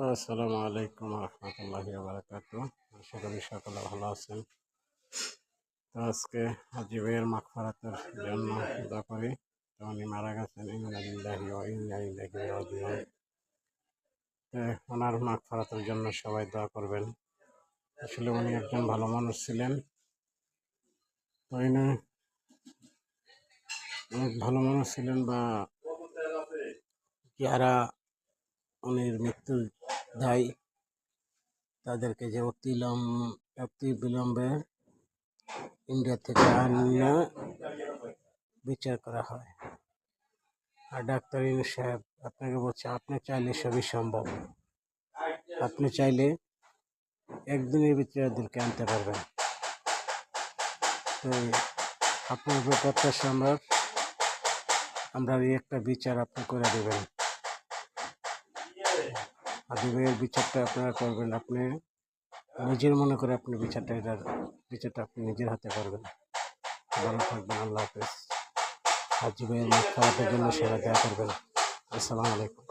তো আসসালামু আলাইকুম রহমতুল্লাহি বারাকাতু। আশা করি সকলে ভালো আছেন। তো আজকে হাজী ভাইয়ের মাগফিরাতের জন্য দোয়া করি। তো উনি মারা গেছেন, ইন্না লিল্লাহি ওয়া ইন্না ইলাইহি রাজিউন। তো ওনার মাগফিরাতের জন্য সবাই দোয়া করবেন। আসলে উনি একজন ভালো মানুষ ছিলেন। তো উনি অনেক ভালো মানুষ ছিলেন, বা যারা উনির মৃত্যুর দায়ী তাদেরকে যে অতি বিলম্বে ইন্ডিয়া থেকে আনিয়ে বিচার করা হয়। আর ডাক্তার ইউনূস সাহেব আপনাকে বলছে, আপনি চাইলে সবই সম্ভব। আপনি চাইলে একদিনের ভিতরে ওদেরকে আনতে পারবেন। তো আপনার উপর প্রত্যাশা আমরা এই একটা বিচার আপনি করে দেবেন। হাজী ভাইয়ের বিচারটা আপনারা করবেন। আপনি নিজের মনে করে আপনি বিচারটা আপনি নিজের হাতে করবেন। ভালো থাকবেন। আল্লাহ হাফেজ। হাজী ভাইয়ের মাগফিরাতের জন্য সবাই দোয়া করবেন। আসসালামু আলাইকুম।